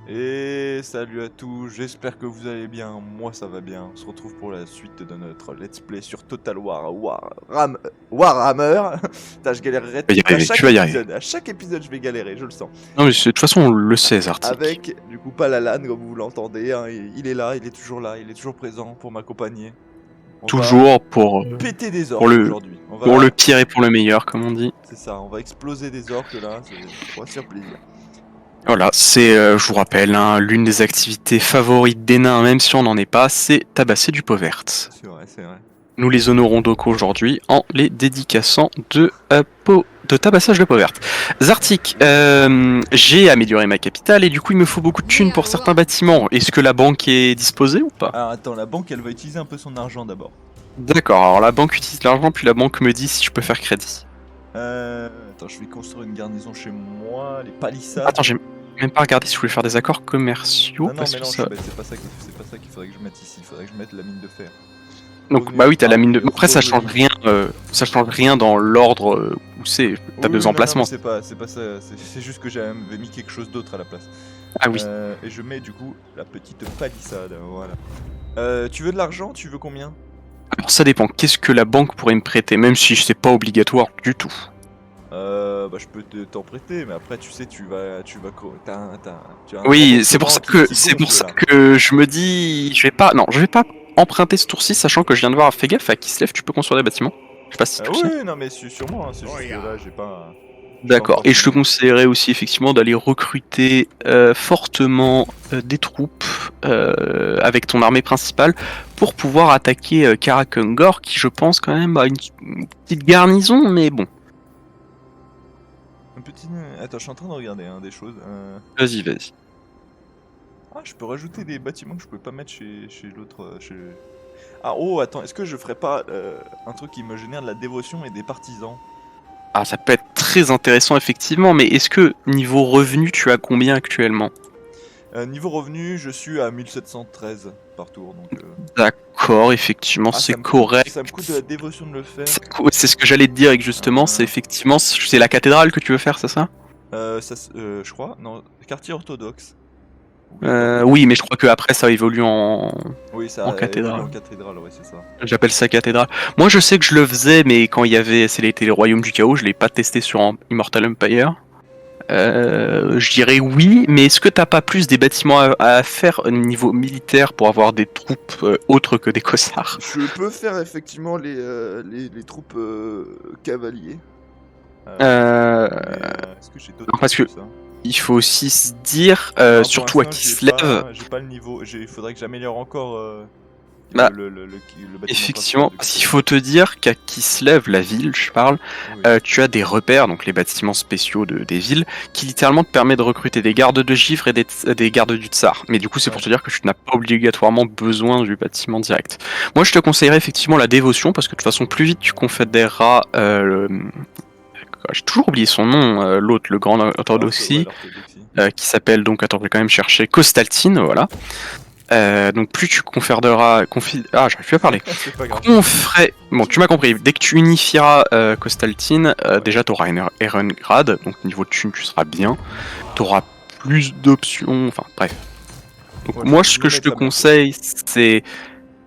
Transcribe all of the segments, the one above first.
Et salut à tous, j'espère que vous allez bien, moi ça va bien. On se retrouve pour la suite de notre let's play sur Total Warhammer. Putain, je galérerai Tu vas y à arriver, tu chaque vas y arriver. épisode. À chaque épisode, je vais galérer, je le sens. Non mais de toute façon on le sait, Zartik. Avec, du coup, Palalan, comme vous l'entendez, hein, il est là, il est toujours présent pour m'accompagner. On va Toujours péter des pour orques le aujourd'hui. pour le pire et pour le meilleur, comme on dit. C'est ça, on va exploser des orques là, on va se faire plaisir. Voilà, c'est, je vous rappelle, hein, l'une des activités favorites des nains, même si on n'en est pas, c'est tabasser du pot verte. C'est vrai, c'est vrai. Nous les honorons donc aujourd'hui en les dédicaçant de tabassage de peau verte. Zartik, j'ai amélioré ma capitale et du coup il me faut beaucoup de thunes pour certains bâtiments. Est-ce que la banque est disposée ou pas? Alors attends, la banque elle va utiliser un peu son argent d'abord. D'accord, alors la banque utilise l'argent puis la banque me dit si je peux faire crédit. Attends, je vais construire une garnison chez moi, les palissades. Attends, j'ai même pas regardé si je voulais faire des accords commerciaux Non, parce mais que non, ça... c'est pas ça qu'il faudrait que je mette ici, il faudrait que je mette la mine de fer. Donc Revenu, bah oui, t'as la mine de... Après revenu. ça change rien dans l'ordre où c'est, t'as Oui, deux non, emplacements. c'est pas ça, c'est juste que j'avais mis quelque chose d'autre à la place. Ah oui. Et je mets du coup la petite palissade, voilà. Tu veux de l'argent? Tu veux combien? Alors ça dépend, qu'est-ce que la banque pourrait me prêter, même si c'est pas obligatoire du tout. Bah je peux t'en prêter, mais après tu sais, tu as un Oui, c'est remboursement c'est pour ça là. que je me dis, je vais pas emprunter ce tour-ci, sachant que je viens de voir, fais gaffe, à Kislev, tu peux construire des bâtiments. Je sais pas si tu le sais. Oui, non mais sûrement, hein, c'est juste que là j'ai pas D'accord, encore et je te fini. conseillerais aussi effectivement d'aller recruter fortement des troupes avec ton armée principale pour pouvoir attaquer Karakungor, qui je pense quand même a une petite garnison, mais bon. Un petit... Attends, je suis en train de regarder hein, des choses. Vas-y, vas-y. Ah, je peux rajouter des bâtiments que je pouvais pas mettre chez l'autre. Ah, oh, attends, est-ce que je ferais pas un truc qui me génère de la dévotion et des partisans? Ah, ça peut être très intéressant effectivement, mais est-ce que niveau revenu, tu as combien actuellement? Niveau revenu, je suis à 1713 par tour, donc... D'accord, effectivement, Ah, c'est correct. ça me coûte de la dévotion de le faire. C'est ce que j'allais te dire, et que justement, c'est effectivement, c'est la cathédrale que tu veux faire, c'est ça? Je crois, non, quartier orthodoxe. Oui, mais je crois que après ça évolue Oui, en ça évolue cathédrale. en cathédrale, ouais, c'est ça. J'appelle ça cathédrale. Moi, je sais que je le faisais, mais quand il y avait, c'était le royaume du chaos, je l'ai pas testé sur Immortal Empire. Je dirais oui, mais est-ce que t'as pas plus des bâtiments à faire au niveau militaire pour avoir des troupes autres que des cossards? Je peux faire effectivement les troupes cavaliers. Est-ce que j'ai d'autres Parce trucs que que ça? il faut aussi se dire, Non, pour surtout à l'instant, Kislev, j'ai pas le niveau. Il faudrait que j'améliore encore bah, le bâtiment effectivement, principal. parce qu'il faut te dire qu'à Kislev, la ville, je parle, Oui. tu as des repères, donc les bâtiments spéciaux des villes, qui littéralement te permettent de recruter des gardes de givre et des gardes du tsar. Mais du coup, c'est pour te dire que tu n'as pas obligatoirement besoin du bâtiment direct. Moi, je te conseillerais effectivement la dévotion, parce que de toute façon, plus vite tu confédéreras j'ai toujours oublié son nom, l'autre, le grand orthodoxie, qui s'appelle donc, attends, je vais quand même chercher, Costaltine, voilà. Donc plus tu conféreras... j'arrive plus à parler. C'est pas grave. Bon, tu m'as compris. Dès que tu unifieras Costaltine, déjà tu auras une Ehrengrad, donc niveau de thune tu seras bien. Tu auras plus d'options, enfin bref. Donc Ouais, moi ce que je te conseille, c'est...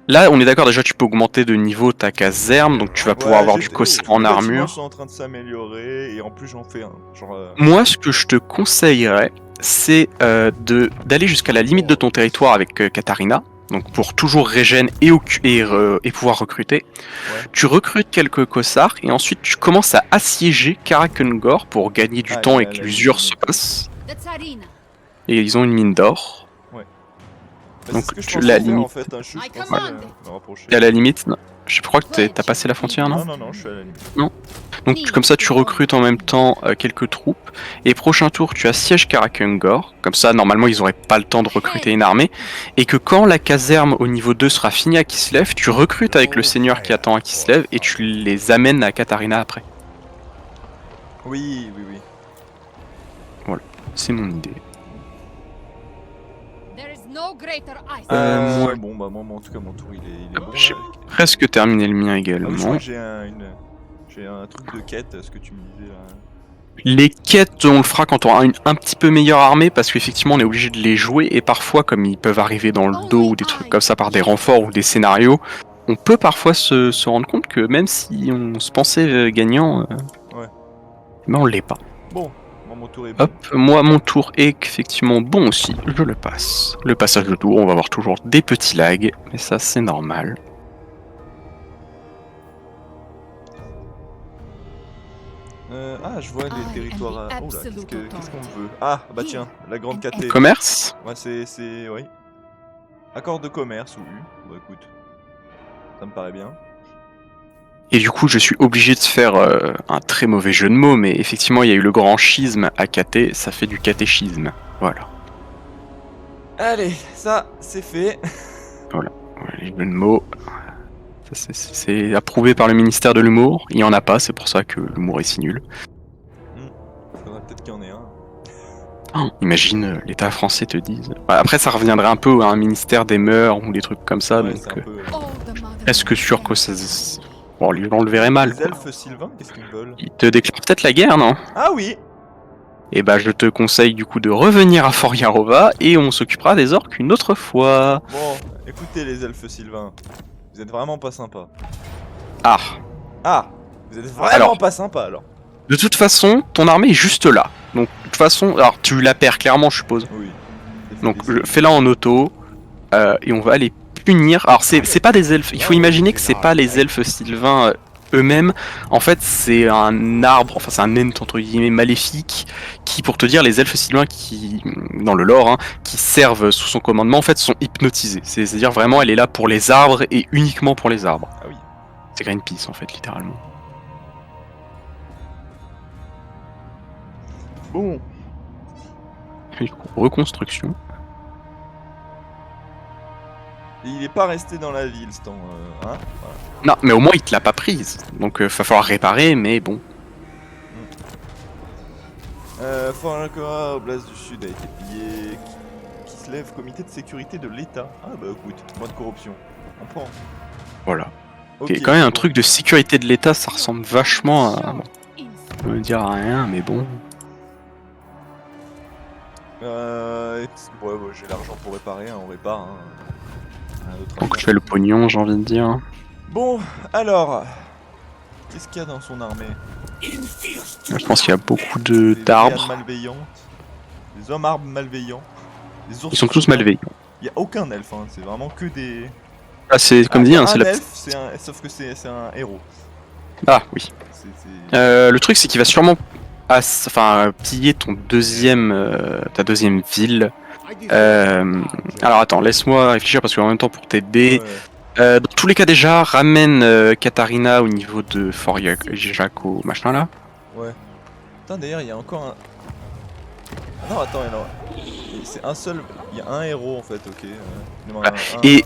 Là on est d'accord, déjà tu peux augmenter de niveau ta caserne, donc tu vas pouvoir avoir du cossard en Les bâtiments armure. sont en train de s'améliorer et en plus j'en fais un. Genre, Moi ce que je te conseillerais, c'est d'aller jusqu'à la limite de ton territoire avec Katarina, donc pour toujours régène et pouvoir recruter. ouais. Tu recrutes quelques cossards et ensuite tu commences à assiéger Karakungor pour gagner du temps et que l'usure se passe. Et ils ont une mine d'or. Ouais. Donc c'est ce que je tu pensais la faire limite. en fait, hein, je pensais me rapprocher. Et à la limite, non. Je crois que t'as passé la frontière, non? Non, je suis à la limite. Non. Donc comme ça tu recrutes en même temps quelques troupes, et prochain tour tu assièges Karakungor, comme ça normalement ils auraient pas le temps de recruter une armée, et que quand la caserne au niveau 2 sera finie à Kislev, tu recrutes avec le seigneur qui attend à Kislev, et tu les amènes à Katarina après. Oui. Voilà, c'est mon idée. Bon bah moi en tout cas mon tour il est bon. J'ai presque terminé le mien également. Je crois que j'ai un truc de quête, ce que tu me disais là. Les quêtes, on le fera quand on aura une un petit peu meilleure armée, parce qu'effectivement on est obligé de les jouer, et parfois comme ils peuvent arriver dans le dos ou des trucs comme ça par des renforts ou des scénarios, on peut parfois se rendre compte que même si on se pensait gagnant, Ouais. ben on l'est pas. Bon, moi, mon tour est bon. Hop, moi mon tour est effectivement bon aussi, je le passe. Le passage de tour, on va avoir toujours des petits lags, mais ça c'est normal. Ah, je vois les territoires. Oh là, qu'est-ce qu'on veut? Ah, bah tiens, la grande KT. Commerce? Ouais, c'est. Oui. Accord de commerce ou U. Bah écoute, ça me paraît bien. Et du coup, je suis obligé de faire un très mauvais jeu de mots, mais effectivement, il y a eu le grand schisme à KT, ça fait du catéchisme. Voilà. Allez, ça, c'est fait. Voilà, les jeux de mots. C'est approuvé par le ministère de l'humour. Il n'y en a pas, c'est pour ça que l'humour est si nul. Faudrait peut-être qu'il y en ait un. Oh, imagine, l'État français te dise. Après, ça reviendrait un peu à un ministère des mœurs ou des trucs comme ça, Ouais, donc c'est un peu. est-ce que sûr que ça. Bon, les gens le verraient mal. Les Quoi. elfes sylvains, qu'est-ce qu'ils veulent? Ils te déclarent peut-être la guerre, non? Ah oui! Et bah, je te conseille du coup de revenir à Fort Yarova et on s'occupera des orques une autre fois. Bon, écoutez les elfes sylvains, vous êtes vraiment pas sympas. Ah. Ah! Vous êtes vraiment Alors. pas sympas alors. De toute façon, ton armée est juste là. Donc, de toute façon, alors tu la perds clairement, je suppose. Oui. Donc, fais-la en auto et on va aller punir. Alors, c'est pas des elfes. Il faut imaginer que c'est pas les elfes sylvains eux-mêmes. En fait, c'est un arbre, enfin, c'est un ent entre guillemets maléfique qui, pour te dire, les elfes sylvains qui, dans le lore, hein, qui servent sous son commandement, en fait, sont hypnotisés. C'est-à-dire vraiment, elle est là pour les arbres et uniquement pour les arbres. Ah oui. C'est Greenpeace en fait, littéralement. Bon. Du coup, reconstruction. Et il est pas resté dans la ville, ce temps. Hein, voilà. Non, mais au moins il te l'a pas prise. Donc va falloir réparer, mais bon. Fort Alcoa, Oblast du Sud a été pillé. Qui se lève, comité de sécurité de l'État. Ah bah écoute, moins de corruption. On prend. Voilà. Ok. Et quand même un truc de sécurité de l'État, ça ressemble vachement à. Bon, on peut dire rien, mais bon. Ouais, j'ai l'argent pour réparer, hein, on répare. Hein. Donc tu as le pognon, j'ai envie de dire. Bon, alors, qu'est-ce qu'il y a dans son armée? Je pense qu'il y a beaucoup Des d'arbres. malveillants, des hommes arbres malveillants, des ours. Ils sont tous malveillants. Il y a aucun elfe, hein, c'est vraiment que des. Ah, c'est comme dit, hein, c'est la. Elfe, sauf que c'est un héros. Ah oui. Le truc, c'est qu'il va sûrement piller ton ta deuxième ville. Alors attends, laisse-moi réfléchir parce qu'en même temps pour t'aider. Ouais. Dans tous les cas déjà, ramène Katarina au niveau de Fort Jaco, machin là. Ouais. Putain d'ailleurs il y a encore un... Ah non attends, c'est un seul... Il y a un héros en fait, ok. Non, Et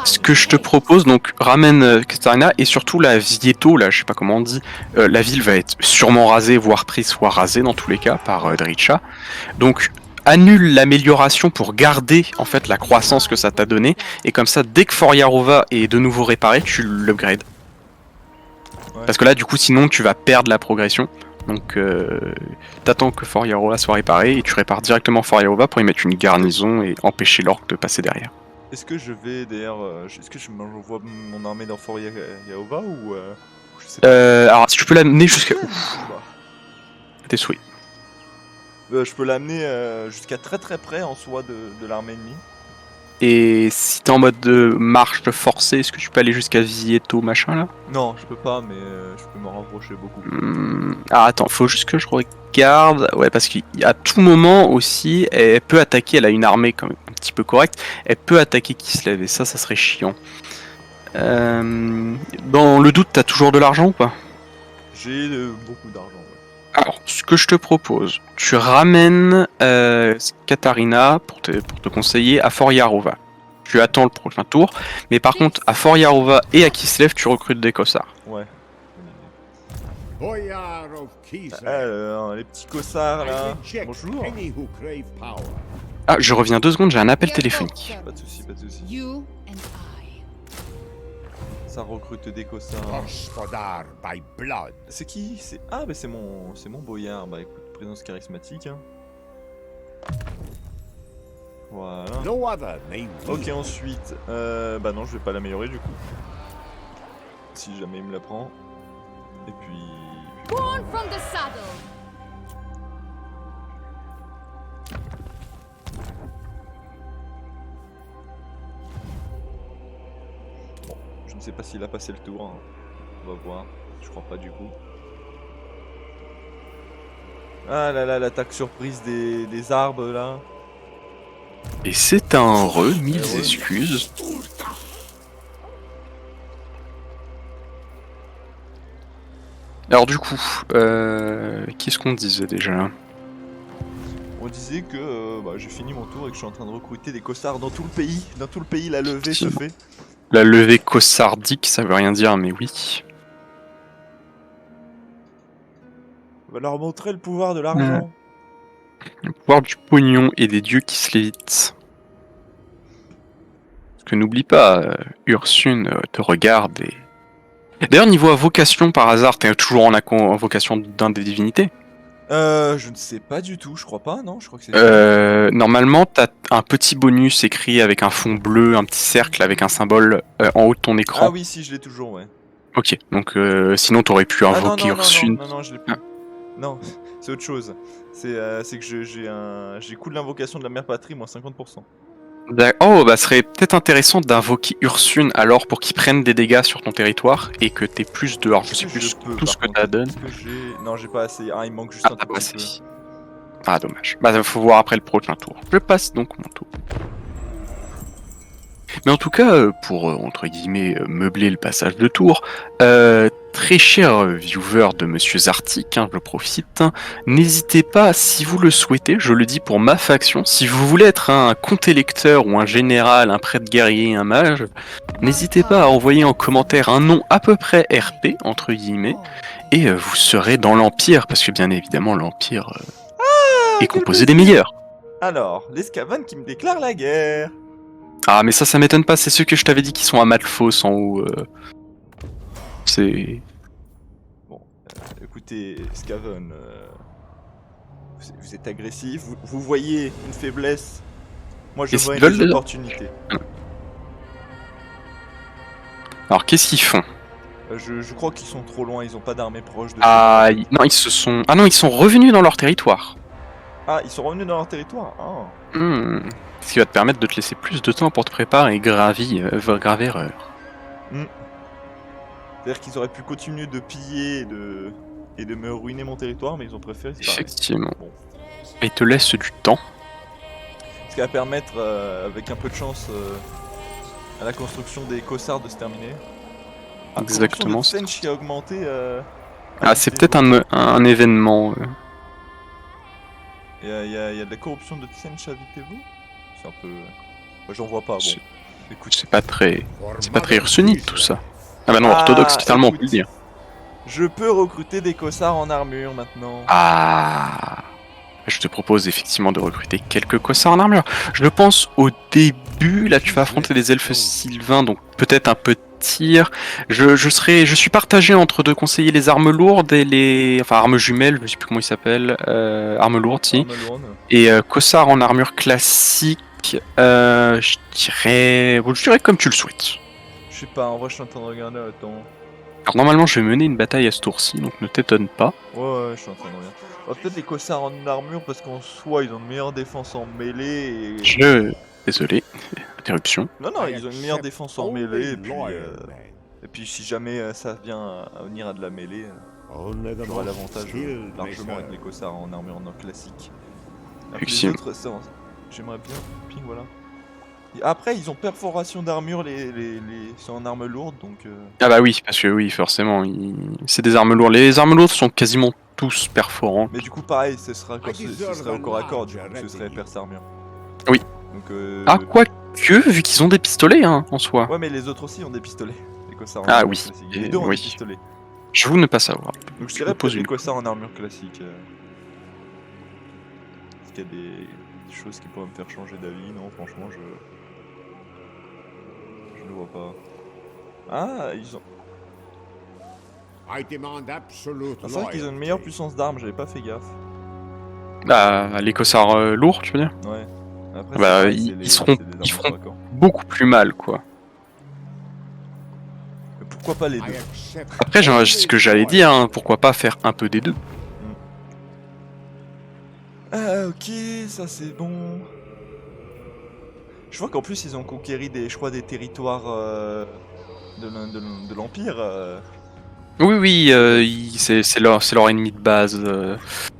ce que je te propose, donc ramène Katarina et surtout la Vieto, là je sais pas comment on dit, la ville va être sûrement rasée, voire prise, soit rasée dans tous les cas par Dritcha. Donc annule l'amélioration pour garder en fait la croissance que ça t'a donné et comme ça dès que Fort Yarova est de nouveau réparé tu l'upgrades. Ouais. Parce que là du coup sinon tu vas perdre la progression donc t'attends que Fort Yarova soit réparé et tu répares directement Fort Yarova pour y mettre une garnison et empêcher l'orc de passer derrière. Est-ce que je vais d'ailleurs est-ce que je m'envoie mon armée dans Fort Yarova ou je sais pas. Alors si tu peux l'amener jusqu'à tes souhaits. Je peux l'amener jusqu'à très près en soi de l'armée ennemie. Et si t'es en mode de marche forcée, est-ce que tu peux aller jusqu'à Vieto machin là? Non, je peux pas, mais je peux me rapprocher beaucoup. Ah attends, faut juste que je regarde. Ouais, parce qu'à tout moment aussi, elle peut attaquer, elle a une armée quand même un petit peu correcte, elle peut attaquer Kislev et ça serait chiant. Dans le doute, t'as toujours de l'argent ou pas? J'ai beaucoup d'argent. Alors, ce que je te propose, tu ramènes Katarina pour te conseiller à Fort Yarova. Tu attends le prochain tour, mais par contre, à Fort Yarova et à Kislev, tu recrutes des cossards. Ouais. Alors, les petits cossards là. Bonjour. Ah, je reviens 2 secondes, j'ai un appel téléphonique. Pas de soucis, pas de soucis. cossards, recrute des cossards. Gospodar by blood. C'est qui? Ah, bah c'est mon boyard. Bah écoute, présence charismatique. Hein. Voilà. No other may Ok, wield. ensuite, bah non, je vais pas l'améliorer du coup. Si jamais il me la prend. Et puis Born from the saddle. je ne sais pas s'il a passé le tour. Hein. On va voir. Je crois pas du coup. Ah là là, l'attaque surprise des arbres là. Et c'est un mille excuses. Alors du coup, qu'est-ce qu'on disait déjà? On disait que bah, j'ai fini mon tour et que je suis en train de recruter des cossards dans tout le pays. Dans tout le pays, la levée se fait. La levée cossardique, ça veut rien dire, mais oui. On va leur montrer le pouvoir de l'argent. Le pouvoir du pognon et des dieux qui se lévitent. Parce que n'oublie pas, Ursune te regarde et... D'ailleurs, niveau invocation, par hasard, t'es toujours en invocation d'un des divinités? Je ne sais pas du tout, je crois pas, non, je crois que c'est... Normalement, t'as un petit bonus écrit avec un fond bleu, un petit cercle avec un symbole en haut de ton écran. Ah oui, si, je l'ai toujours, ouais. Ok, donc sinon t'aurais pu invoquer Ursune. Non, je l'ai plus. Non, c'est autre chose. C'est que j'ai coup de l'invocation de la mère patrie, moi 50%. Oh, bah serait peut-être intéressant d'invoquer Ursune alors pour qu'il prenne des dégâts sur ton territoire et que t'aies plus de... Alors je sais plus tout ce que t'as donné. Non, j'ai pas assez. Ah, il manque juste un tout petit peu. Ah, dommage. Bah faut voir après le prochain tour. Je passe donc mon tour. Mais en tout cas, pour, entre guillemets, meubler le passage de tour, très cher viewer de Monsieur Zartik, hein, je profite, hein, n'hésitez pas, si vous le souhaitez, je le dis pour ma faction, si vous voulez être un comte électeur ou un général, un prêtre guerrier, un mage, n'hésitez pas à envoyer en commentaire un nom à peu près RP, entre guillemets, et vous serez dans l'Empire, parce que bien évidemment l'Empire est composé des meilleurs. Alors, les Scavan qui me déclarent la guerre. Ah, mais ça m'étonne pas, c'est ceux que je t'avais dit qui sont à Malphos en haut. C'est... Bon, écoutez, Scaven, vous êtes agressif, vous voyez une faiblesse. Moi, je vois une opportunité. Alors, qu'est-ce qu'ils font? Je crois qu'ils sont trop loin, ils ont pas d'armée proche de... Ah, non, ils se sont... Ah non, ils sont revenus dans leur territoire. Ah, ils sont revenus dans leur territoire. Ah. Ce qui va te permettre de te laisser plus de temps pour te préparer et grave erreur. C'est-à-dire qu'ils auraient pu continuer de piller et de me ruiner mon territoire, mais ils ont préféré disparaître. Effectivement. Bon. Et te laisse du temps. Ce qui va permettre, avec un peu de chance, à la construction des cossards de se terminer. Exactement. La corruption qui a augmenté. Ah, c'est peut-être un événement. Il y a de la corruption de Tsench, invitez-vous. C'est un peu... Moi, j'en vois pas, bon. Écoute, c'est pas très ursunite tout ça. Ah bah non, orthodoxe, totalement, on peut le dire. Je peux recruter des cossards en armure maintenant. Ah, je te propose effectivement de recruter quelques cossards en armure. Je pense au début, là tu vas affronter des elfes sylvains, donc peut-être un peu de tir. Je suis partagé entre de conseiller les armes lourdes et les... Enfin, armes jumelles, je sais plus comment ils s'appellent. Armes lourdes, si. Et cossards en armure classique, je dirais comme tu le souhaites. Je sais pas, en vrai je suis en train de regarder, attends. Alors normalement je vais mener une bataille à ce tour-ci, donc ne t'étonne pas. Ouais, je suis en train de regarder. Peut-être les cossards en armure parce qu'en soi ils ont une meilleure défense en mêlée et... Désolé, interruption. Non, ils ont une meilleure défense en mêlée et puis si jamais ça vient à venir à de la mêlée, j'aurai l'avantage largement avec les cossards en armure classique. Les autres, j'aimerais bien, puis voilà. Après, ils ont perforation d'armure, c'est en arme lourde, donc... Ah bah oui, parce que oui, forcément, c'est des armes lourdes. Les armes lourdes sont quasiment tous perforants. Mais du coup, pareil, ce serait au corps à corps, du coup, ce serait perce armure. Oui. Donc, quoique, vu qu'ils ont des pistolets, hein, en soi. Ouais, mais les autres aussi ont des pistolets. Les cossards en armure classique. Les deux ont des pistolets. Je vous ne pas savoir. Donc je dirais pas les cossards en armure classique. Est-ce qu'il y a des choses qui pourraient me faire changer d'avis? Non, franchement, je ne vois pas. Ah, ils ont... I demand absolute Ah, c'est vrai qu'ils ont une meilleure puissance d'armes, j'avais pas fait gaffe. Bah, les cossards lourds, tu veux dire? Ouais. Après, c'est Bah, pareil, c'est ils des armes de feront traquant. beaucoup plus mal, quoi. Mais pourquoi pas les I deux? accept Après, c'est ce que j'allais dire, hein, pourquoi pas faire un peu des deux? Ah, ok, ça c'est bon. Je vois qu'en plus, ils ont conquéri des, je crois, des territoires de l'Empire. Oui, oui, c'est leur ennemi de base.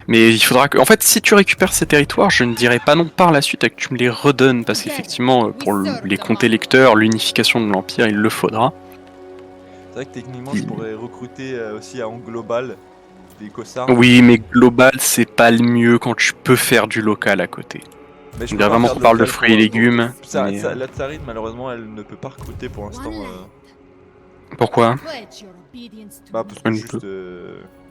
Mais il faudra que... En fait, si tu récupères ces territoires, je ne dirais pas non par la suite et que tu me les redonnes, parce qu'effectivement, pour les comptes électeurs, l'unification de l'Empire, il le faudra. C'est vrai que techniquement, je pourrais recruter aussi en global des cossards. Oui, mais global, c'est pas le mieux quand tu peux faire du local à côté. Mais je On peux dirait pas vraiment faire qu'on de parle de local fruits et légumes, mais... La tsaride, malheureusement, elle ne peut pas recruter pour l'instant. Pourquoi? Pledge your obedience to Bah, me. parce que Elle juste,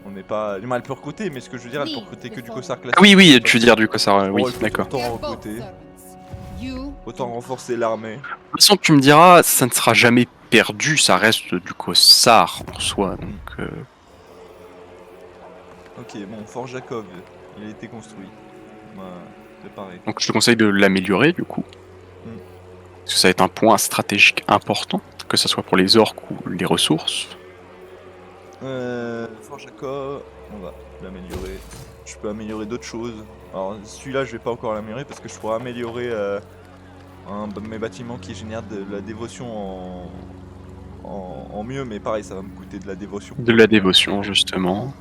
on n'est pas. Du mal, elle peut recruter, mais ce que je veux dire, elle peut recruter que du cossard Ah classique. oui, oui, tu veux dire du cossard, oui, Oh, écoute, d'accord. autant We en are both recruter, servants. You autant and renforcer l'armée. De toute façon, tu me diras, ça ne sera jamais perdu, ça reste du cossard en soi, donc... Ok, bon, Fort Jacob, il a été construit. Bah, préparé. Donc je te conseille de l'améliorer du coup. Mm. Parce que ça va être un point stratégique important, que ce soit pour les orques ou les ressources. Fort Jacob, on va l'améliorer. Je peux améliorer d'autres choses. Alors celui-là, je vais pas encore l'améliorer parce que je pourrais améliorer mes bâtiments qui génèrent de la dévotion en mieux, mais pareil, ça va me coûter de la dévotion. De la dévotion, justement.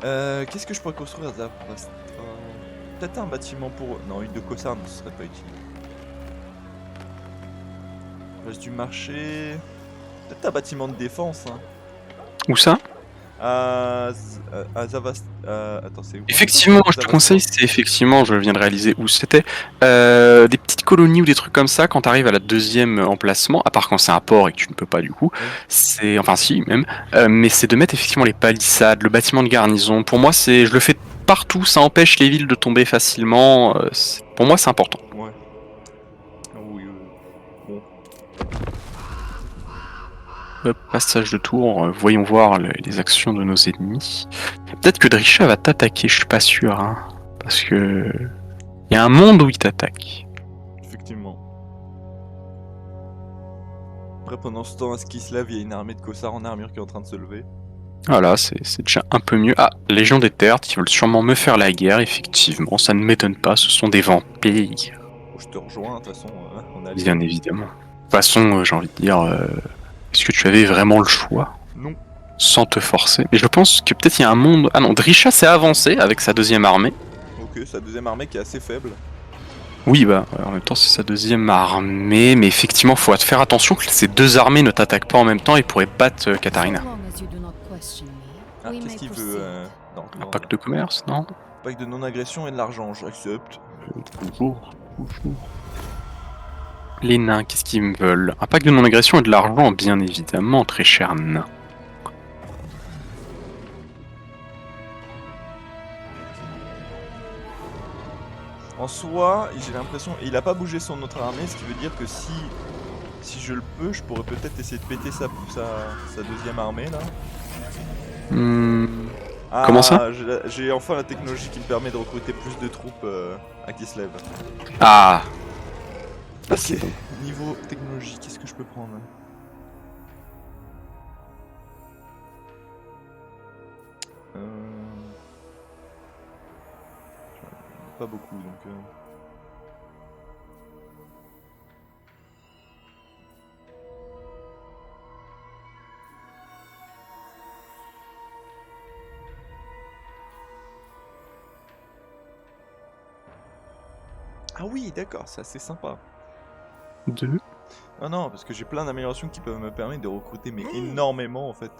Qu'est-ce que je pourrais construire Zavastra? Peut-être un bâtiment pour... Non, une de cossards, ce serait pas utile. Reste du marché... Peut-être un bâtiment de défense, hein. Où ça? À Zavast... attends, c'est où? Effectivement, je te Zavastra. conseille, c'est effectivement, je viens de réaliser où c'était, des petites colonies ou des trucs comme ça, quand tu arrives à la deuxième emplacement, à part quand c'est un port et que tu ne peux pas du coup, Oui. c'est, enfin si même, mais c'est de mettre effectivement les palissades, le bâtiment de garnison. Pour moi, je le fais partout, ça empêche les villes de tomber facilement, pour moi c'est important. Ouais. Oui, bon. Hop, passage de tour, voyons voir les actions de nos ennemis. Peut-être que Drisha va t'attaquer, je suis pas sûr, hein, parce que il y a un monde où il t'attaque. Effectivement. Après, pendant ce temps, à Skislev, il y a une armée de cossards en armure qui est en train de se lever. Voilà, c'est déjà un peu mieux. Ah, Légion des Terres, ils veulent sûrement me faire la guerre, effectivement, ça ne m'étonne pas, ce sont des vampires, Oh, je te rejoins, de toute façon, on a bien évidemment. De toute façon, j'ai envie de dire, est-ce que tu avais vraiment le choix? Non. Sans te forcer. Mais je pense que peut-être il y a un monde... Ah non, Drisha s'est avancé avec sa deuxième armée. Ok, sa deuxième armée qui est assez faible. Oui, bah, en même temps, c'est sa deuxième armée, mais effectivement, faut faire attention que ces deux armées ne t'attaquent pas en même temps et pourraient battre Katarina. So long as you do not question me, Ah, we qu'est-ce may qu'il proceed. veut Un pacte de commerce, non? Pacte de non-agression et de l'argent, j'accepte. Toujours. Les nains, qu'est-ce qu'ils me veulent? Un pacte de non-agression et de l'argent, bien évidemment, très cher nain. En soi, j'ai l'impression... Il a pas bougé son autre armée, ce qui veut dire que si je le peux, je pourrais peut-être essayer de péter sa deuxième armée, là. Ah, Comment ça? J'ai enfin la technologie qui me permet de recruter plus de troupes à Kislev. Ah, Ok, niveau technologie, qu'est-ce que je peux prendre? Pas beaucoup, donc... Ah oui, d'accord, c'est assez sympa. 2. Ah non, parce que j'ai plein d'améliorations qui peuvent me permettre de recruter mais énormément en fait.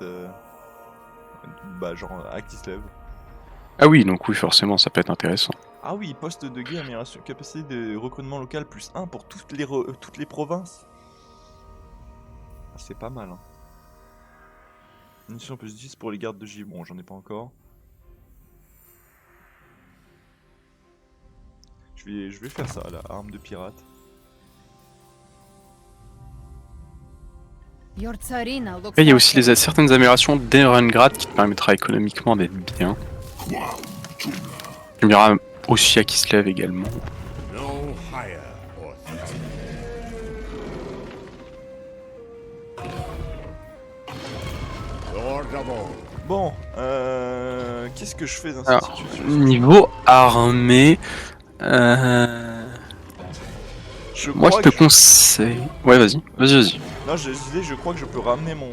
Bah genre à Kislev. Ah oui, donc oui, forcément, ça peut être intéressant. Ah oui, poste de guet, amélioration, capacité de recrutement local plus 1 pour toutes les provinces. Ah, c'est pas mal. Hein. Munition plus 10 pour les gardes de givre. Bon, j'en ai pas encore. Je vais faire ça, là, arme de pirate. Your Tsarina looks Et il y a like aussi certaines améliorations d'Erengrad qui te permettra économiquement d'être bien. Tu me diras aussi à Kislev également. No higher authority. Lord of all. Bon, qu'est-ce que je fais dans cette Alors, situation? niveau armée, moi je te conseille. Ouais, vas-y. Non, je disais, je crois que je peux ramener mon...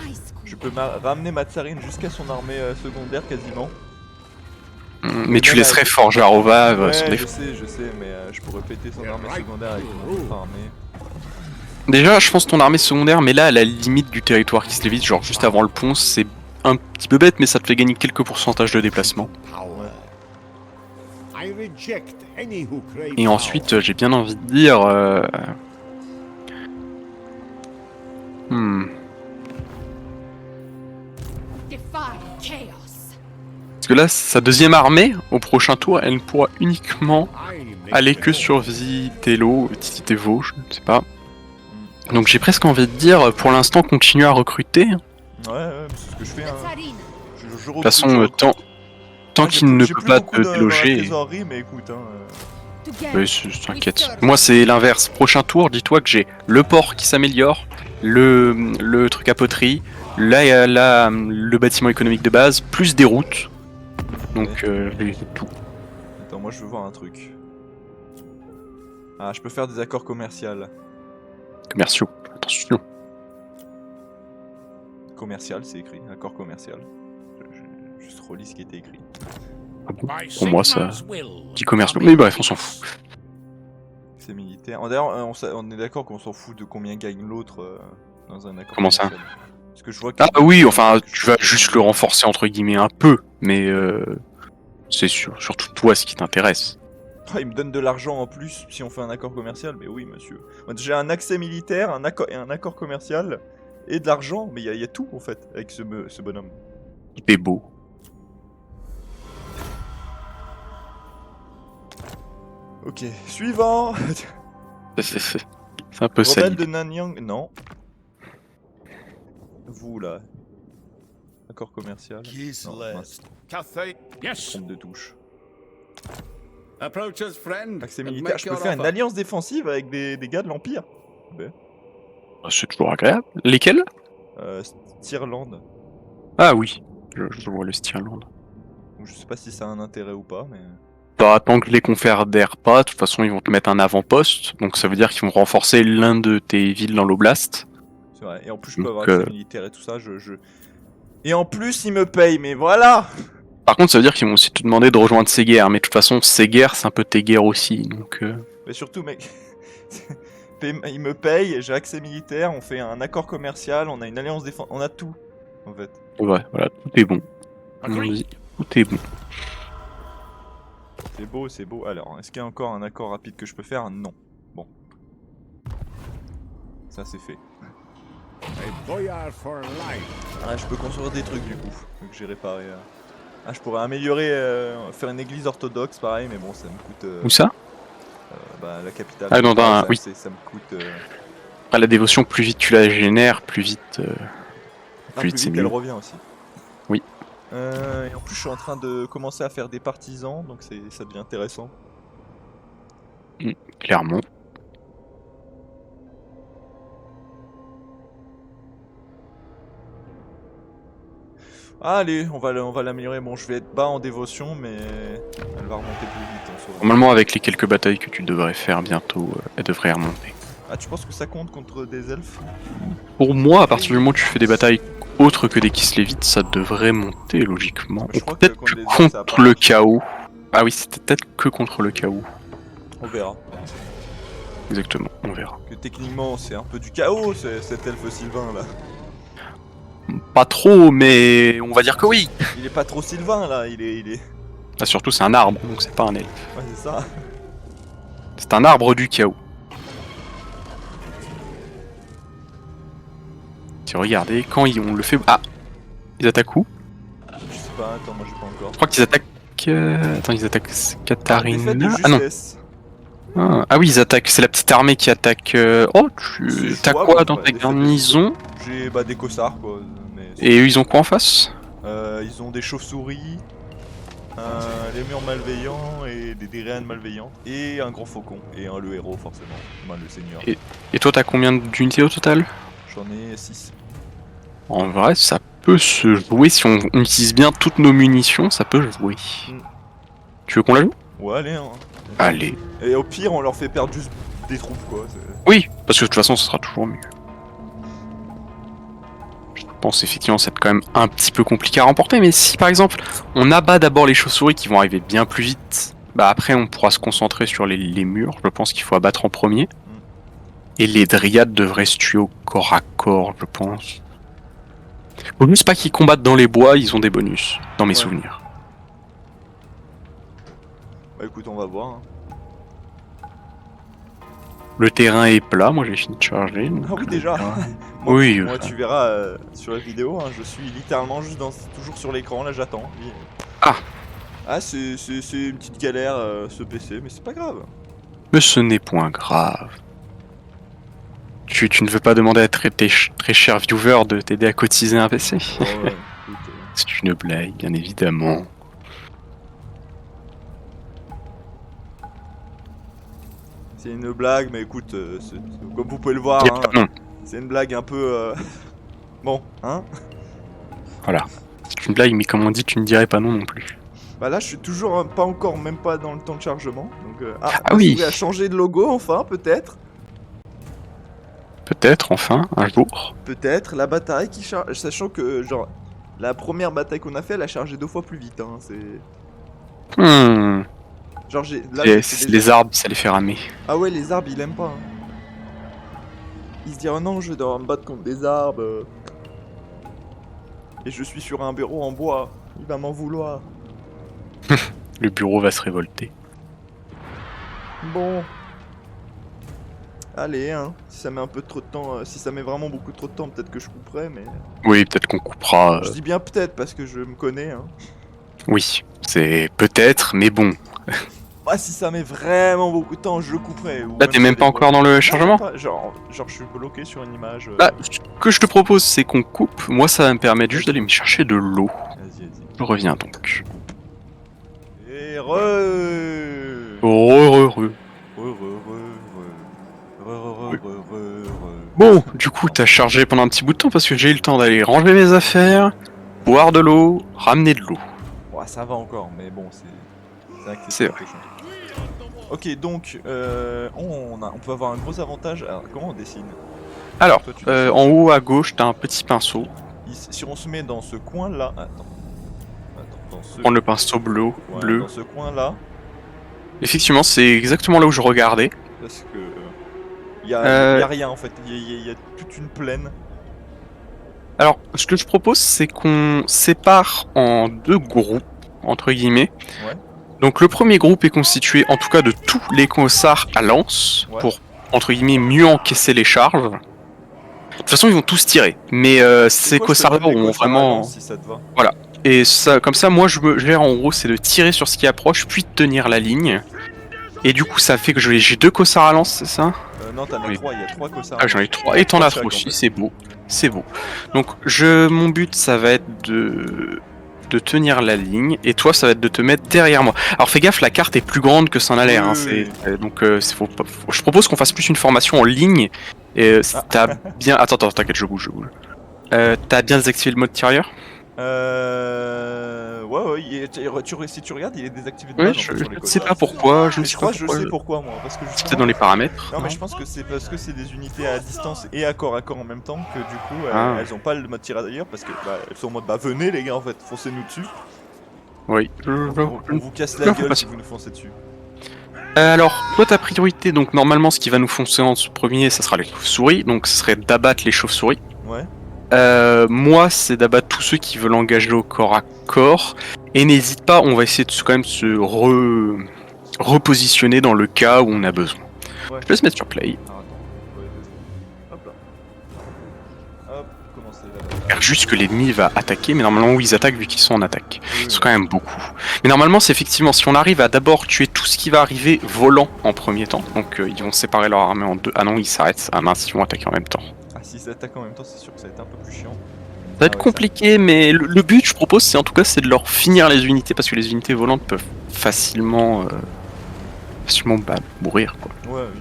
ice Je peux ramener ma tsarine jusqu'à son armée secondaire quasiment. Mais tu laisserais Forjarova Ouais, son je sais, mais je pourrais péter son armée secondaire avec une autre armée. Déjà, je pense ton armée secondaire, mais là, à la limite du territoire qui se lévite, genre juste avant le pont, c'est un petit peu bête, mais ça te fait gagner quelques pourcentages de déplacement. Power. I reject any who crave Et ensuite, j'ai bien envie de dire... defy chaos. Parce que là, sa deuxième armée, au prochain tour, elle ne pourra uniquement power. I make aller the que call. sur Vitello, Titevo, je ne sais pas. Donc j'ai presque envie de dire, pour l'instant, continue à recruter. Ouais, c'est ce que je fais. The Hein. Tsarina. Je De recrute, toute façon, je recrute. tant Ouais, qu'il ne j'ai peut plus pas beaucoup te dans la déloger... trésorerie, mais écoute, Together. Oui, t'inquiète. Moi, c'est l'inverse. Prochain tour, dis-toi que j'ai le port qui s'améliore, le truc à poterie, le bâtiment économique de base, plus des routes. Donc, j'ai tout. Attends, moi je veux voir un truc. Ah, je peux faire des accords commerciaux. Commerciaux. Attention. Commercial, c'est écrit. Accord commercial. Je juste relis ce qui était écrit. Ah bon By Pour moi, ça Sigmar's will. dit commerciaux. Mais bref, on s'en fout. C'est militaire. D'ailleurs, on est d'accord qu'on s'en fout de combien gagne l'autre dans un accord Comment ça? commercial. Parce que je vois que... Ah oui, enfin, tu vas juste le renforcer entre guillemets un peu, mais c'est surtout toi ce qui t'intéresse. Ah, il me donne de l'argent en plus si on fait un accord commercial, mais oui monsieur. Moi, j'ai un accès militaire, un accord commercial et de l'argent, mais il y a tout en fait avec ce bonhomme. T'es beau. Ok, suivant. C'est un peu Rebelle sali. de Nanyang, non. Vous là. Accord commercial. Non, mince, Cathay. Yes. trompe de touche. Approach us, friend. Accès and militaire, make je peux your faire une offer. alliance défensive avec des gars de l'Empire. C'est toujours agréable. Lesquels? Stirland. Ah oui, je vois le Stirland. Donc, je sais pas si ça a un intérêt ou pas, mais... Bah, tant que les confédèrent pas, de toute façon ils vont te mettre un avant-poste, donc ça veut dire qu'ils vont renforcer l'un de tes villes dans l'oblast. C'est vrai. Et en plus, je peux Donc, avoir accès militaire et tout ça. Et en plus, ils me payent, mais voilà. Par contre, ça veut dire qu'ils vont aussi te demander de rejoindre ces guerres, mais de toute façon, ces guerres, c'est un peu tes guerres aussi, donc... Mais surtout, mec, ils me payent, j'ai accès militaire, on fait un accord commercial, on a une alliance défense, on a tout, en fait. Ouais, voilà, tout est bon. Comme on dit, tout est bon. C'est beau, c'est beau. Alors, est-ce qu'il y a encore un accord rapide que je peux faire? Non. Bon. Ça, c'est fait. A boyar for life. Ah, je peux construire des trucs, du coup, vu que j'ai réparé... Ah, je pourrais améliorer, faire une église orthodoxe, pareil, mais bon, ça me coûte... Où ça? Bah, la capitale. Ah, non, ça, oui. ça me coûte... Ah, la dévotion, plus vite tu la génères, plus vite... plus c'est vite, elle mieux. revient aussi. Oui. Et en plus, je suis en train de commencer à faire des partisans, donc ça devient intéressant. Clairement. Allez, on va l'améliorer. Bon, je vais être bas en dévotion, mais elle va remonter plus vite en soi. Normalement, avec les quelques batailles que tu devrais faire bientôt, elle devrait remonter. Ah, tu penses que ça compte contre des elfes? Pour moi, à partir du moment où tu fais des batailles autres que des Kislevites, ça devrait monter logiquement. Je Ou crois que peut-être contre que les elfes, ça a contre pas le marché. chaos. Ah oui, c'était peut-être que contre le chaos. On verra. Exactement, on verra. Que techniquement, c'est un peu du chaos, cet elfe Sylvain là. Pas trop, mais on va dire que oui. Il est pas trop Sylvain là, il est... Ah, surtout, c'est un arbre, donc c'est pas un elfe. Ouais, c'est ça. C'est un arbre du chaos. Si regardez, quand on le fait... Ah, ils attaquent où? Je sais pas, attends, moi j'ai pas encore. Je crois qu'ils attaquent... Attends, ils attaquent Défaite de Katarina... Ah non, justesse. Ah oui, ils attaquent, c'est la petite armée qui attaque. Oh, t'as jouable, quoi dans ouais, ta des garnison? J'ai des cossards quoi. Mais Et eux, ils ont quoi en face? ils ont des chauves-souris, les murs malveillants et des réans malveillants, et un grand faucon, et le héros forcément, le seigneur. Et toi, t'as combien d'unités au total? J'en ai 6. En vrai, ça peut se jouer si on utilise bien toutes nos munitions, ça peut jouer. Tu veux qu'on la joue? Ouais, allez, hein. Allez. Et au pire, on leur fait perdre juste des troupes, quoi. Oui, parce que de toute façon, ce sera toujours mieux. Je pense effectivement que c'est quand même un petit peu compliqué à remporter, mais si par exemple, on abat d'abord les chauves-souris qui vont arriver bien plus vite, bah après on pourra se concentrer sur les murs, je pense qu'il faut abattre en premier. Et les dryades devraient se tuer au corps à corps, je pense. Faut juste pas qu'ils combattent dans les bois, ils ont des bonus, dans mes souvenirs. Bah écoute, on va voir. Hein. Le terrain est plat, moi j'ai fini de charger. Ah oui, déjà moi, oui. Moi, tu verras sur la vidéo, hein, je suis littéralement juste toujours sur l'écran, là j'attends. Ah. Ah, c'est une petite galère ce PC, mais c'est pas grave. Mais ce n'est point grave. Tu ne veux pas demander à tes très chers viewers de t'aider à cotiser un PC? Oh, ouais, écoute, C'est une blague, bien évidemment. c'est une blague, mais écoute, comme vous pouvez le voir, hein, c'est une blague un peu... Bon, hein. Voilà. C'est une blague, mais comme on dit, tu ne dirais pas non plus. Bah là, je suis toujours pas encore, même pas dans le temps de chargement. Donc, oui. à changer de logo, enfin, peut-être. Peut-être, enfin, un jour. Peut-être, la bataille qui charge... Sachant que, genre, la première bataille qu'on a fait, elle a chargé 2 fois plus vite, hein, c'est... Genre, Les arbres, ça les fait ramer. Ah ouais, les arbres, il aime pas. Hein. Il se dit, oh non, je vais devoir me battre contre des arbres. Et je suis sur un bureau en bois. Il va m'en vouloir. Le bureau va se révolter. Bon. Allez, hein. Si ça met un peu trop de temps, si ça met vraiment beaucoup trop de temps, peut-être que je couperai, mais... Oui, peut-être qu'on coupera... Je dis bien peut-être, parce que je me connais, hein. Oui, c'est peut-être, mais bon. Ah, si ça met vraiment beaucoup de temps, je couperai. Là, t'es même pas encore dans le chargement? Genre, je suis bloqué sur une image. Bah, ce que je te propose, c'est qu'on coupe. Moi, ça va me permettre juste d'aller me chercher de l'eau. Vas-y. Je reviens donc. Et Bon, du coup, t'as chargé pendant un petit bout de temps parce que j'ai eu le temps d'aller ranger mes affaires, boire de l'eau, ramener de l'eau. Ouais, ça va encore, mais bon, c'est vrai. Ok, donc, on peut avoir un gros avantage. Alors, comment on dessine? Alors, Toi, en haut à gauche, t'as un petit pinceau. Si on se met dans ce coin-là... Attends, dans ce... Prends le pinceau bleu. Dans ce coin-là. Effectivement, c'est exactement là où je regardais. Parce que... y a rien, en fait. Il y a toute une plaine. Alors, ce que je propose, c'est qu'on sépare en 2 groupes, entre guillemets. Ouais. Donc le premier groupe est constitué en tout cas de tous les cossards à lance, pour, entre guillemets, mieux encaisser les charges. De toute façon, ils vont tous tirer, mais ces cossards-là ont vraiment... Si ça te va. Voilà. Et ça, comme ça, moi, je me gère en gros, c'est de tirer sur ce qui approche, puis de tenir la ligne. Et du coup, ça fait que j'ai 2 cossards à lance, c'est ça? Non, t'en as 3, il y a 3 cossards. Ah, j'en ai 3, et t'en as 3 aussi, c'est beau. C'est beau. Donc, mon but, ça va être de tenir la ligne, et toi, ça va être de te mettre derrière moi. Alors, fais gaffe, la carte est plus grande que ça en a l'air. Hein, donc, je propose qu'on fasse plus une formation en ligne. Et t'as bien... Attends, t'inquiète, je bouge. T'as bien désactivé le mode tirailleur? Ouais, si tu regardes, il est désactivé de Ouais, base, je en fait, sur les sais cossards. pas pourquoi, je sais pourquoi, moi. Parce que c'était dans les paramètres. Non, mais je pense que c'est parce que c'est des unités à distance et à corps en même temps que du coup, elles ont pas le mode tirailleur parce que elles sont en mode venez les gars, en fait, foncez-nous dessus. Oui, On vous casse la gueule si vous nous foncez dessus. Alors, toi ta priorité, donc normalement ce qui va nous foncer en premier, ça sera les chauves-souris, donc ce serait d'abattre les chauves-souris. Ouais. Moi, c'est d'abattre tous ceux qui veulent engager au corps à corps. Et n'hésite pas, on va essayer de quand même se repositionner dans le cas où on a besoin. Ouais. Je vais se mettre sur play. Hop là. Hop, comment commencer la bataille. Faire juste que l'ennemi va attaquer, mais normalement oui, ils attaquent vu qu'ils sont en attaque. Ils sont quand même beaucoup. Mais normalement c'est effectivement, si on arrive à d'abord tuer tout ce qui va arriver volant en premier temps, donc ils vont séparer leur armée en deux. Ah non, ils s'arrêtent. Ah mince, ils vont attaquer en même temps. Ah, s'ils attaquent en même temps, c'est sûr que ça va être un peu plus chiant. Ça va être compliqué, mais le but, je propose, c'est en tout cas, c'est de leur finir les unités, parce que les unités volantes peuvent facilement mourir, quoi. Ouais, oui.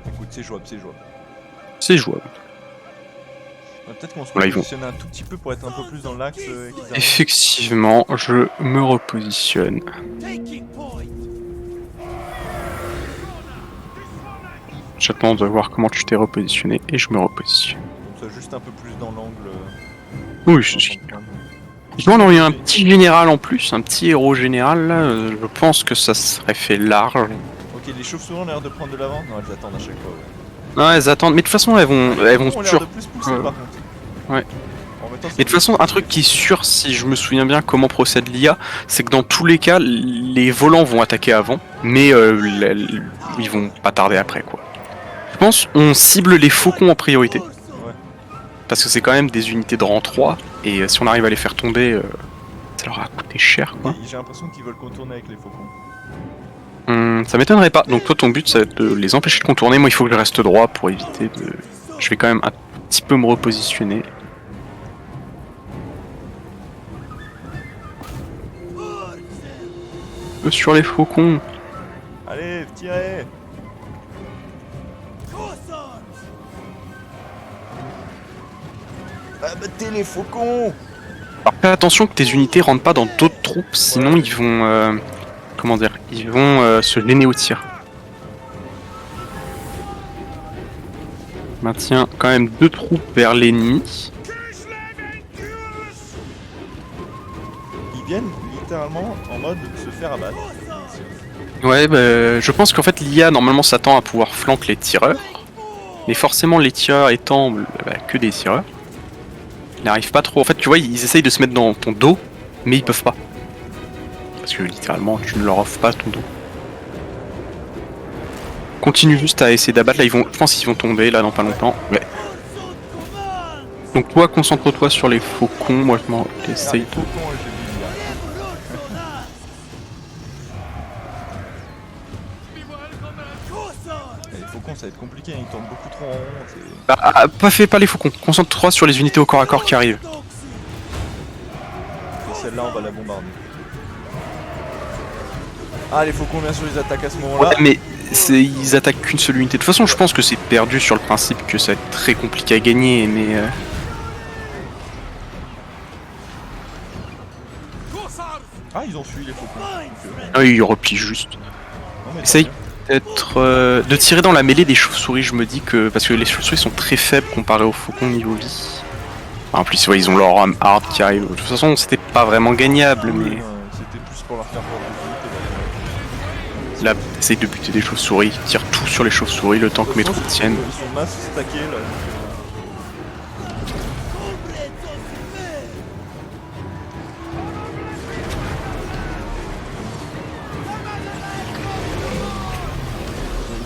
Écoute, c'est jouable, c'est jouable. C'est jouable. Peut-être qu'on se Là, ils vont. repositionne un tout petit peu pour être un peu plus dans l'axe. Effectivement, je me repositionne. J'attends de voir comment tu t'es repositionné et je me repositionne. Comme ça, juste un peu plus dans l'angle. Oui, je suis. On aurait eu un petit général en plus, un petit héros général là, je pense que ça serait fait large. Ok, les chauves-souris ont l'air de prendre de l'avant. Non, elles attendent à chaque fois. Ouais. Non, elles attendent, mais de toute façon elles vont ont l'air toujours. de plus pousser, par contre. Ouais. En même temps, Et de toute façon, un truc qui est sûr, si je me souviens bien comment procède l'IA, c'est que dans tous les cas, les volants vont attaquer avant, mais ils vont pas tarder après, quoi. Je pense on cible les faucons en priorité. Ouais. Parce que c'est quand même des unités de rang 3, et si on arrive à les faire tomber, ça leur a coûté cher, quoi. J'ai l'impression qu'ils veulent contourner avec les faucons. Ça m'étonnerait pas. Donc toi, ton but, c'est de les empêcher de contourner. Moi, il faut que je reste droit pour éviter de... Je vais quand même un petit peu me repositionner. Sur les faucons. Allez, tirez. Abattez les faucons. Alors fais attention que tes unités rentrent pas dans d'autres troupes, sinon ils vont... comment dire? Ils vont se gêner au tir. Maintiens quand même 2 troupes vers l'ennemi. Ils viennent littéralement en mode se faire abattre. Ouais, bah, je pense qu'en fait l'IA normalement s'attend à pouvoir flanquer les tireurs. Mais forcément les tireurs étant que des tireurs, ils n'arrivent pas trop. En fait tu vois, ils essayent de se mettre dans ton dos, mais ils peuvent pas. Parce que littéralement tu ne leur offres pas ton dos. Continue juste à essayer d'abattre, là je pense qu'ils vont tomber là dans pas longtemps. Ouais. Donc toi concentre-toi sur les faucons, moi je m'en essaye Les faucons, j'ai dit là. Les faucons, ça va être compliqué, ils tournent beaucoup trop en rond. Pas les faucons, concentre-toi sur les unités au corps à corps qui arrivent. Et celle-là, on va la bombarder. Ah, les faucons, bien sûr, ils attaquent à ce moment-là. Ouais, mais ils attaquent qu'une seule unité. De toute façon, je pense que c'est perdu sur le principe que ça va être très compliqué à gagner, mais... Ah, ils ont fui les faucons. Ah, ils replient juste. Non, mais Essaye peut-être de tirer dans la mêlée des chauves-souris, je me dis que... Parce que les chauves-souris sont très faibles comparés aux faucons niveau vie. En plus, ouais, ils ont leur arme hard qui arrive. De toute façon, c'était pas vraiment gagnable, mais... C'était plus pour leur faire peur de Là, essaye de buter des chauves-souris, tire tout sur les chauves-souris le temps que mes troupes tiennent. Ils sont masse stackés là.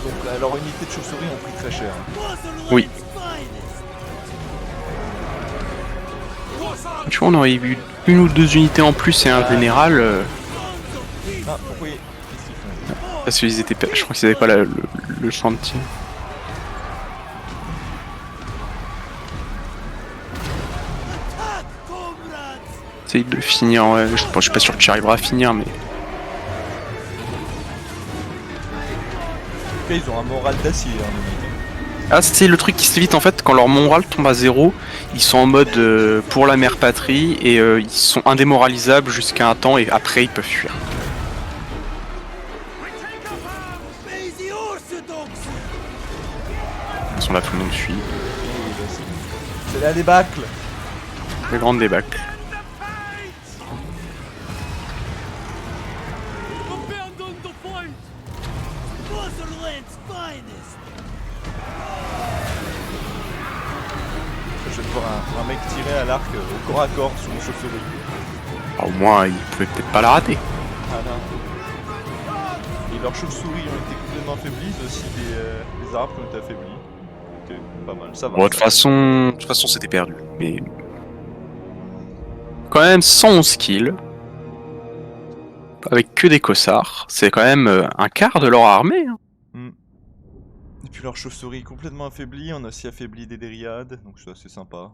Donc leur unité de chauve-souris ont pris très cher. Oui. Tu vois, on aurait eu 1 ou 2 unités en plus et un général. Ah, pourquoi qu'est-ce qu'ils font? Parce qu'ils étaient je crois qu'ils avaient pas le champ de tir. Essaye de finir, ouais, je suis pas sûr que tu arriveras à finir, mais... En tout cas, ils ont un moral d'acier, hein, les mecs. Ah, c'est le truc qui se vite en fait, quand leur moral tombe à 0, ils sont en mode pour la mère patrie et ils sont indémoralisables jusqu'à un temps et après ils peuvent fuir. Ils sont là, tout le monde fuit. C'est la débâcle. La grande débâcle. Je vais voir un mec tirer à l'arc au corps à corps sur une chauve-souris. Ah, au moins, il pouvait peut-être pas la rater. Ah non. leurs chauves-souris ont été complètement affaiblies, mais aussi les arbres qui ont été affaiblis. Ok, pas mal, ça va. Bon, de toute façon, c'était perdu. Mais quand même 111 kills, avec que des cossards, c'est quand même un quart de leur armée. Hein. Et puis leurs chauves-souris complètement affaiblies, on a aussi affaibli des dryades, donc c'est assez sympa.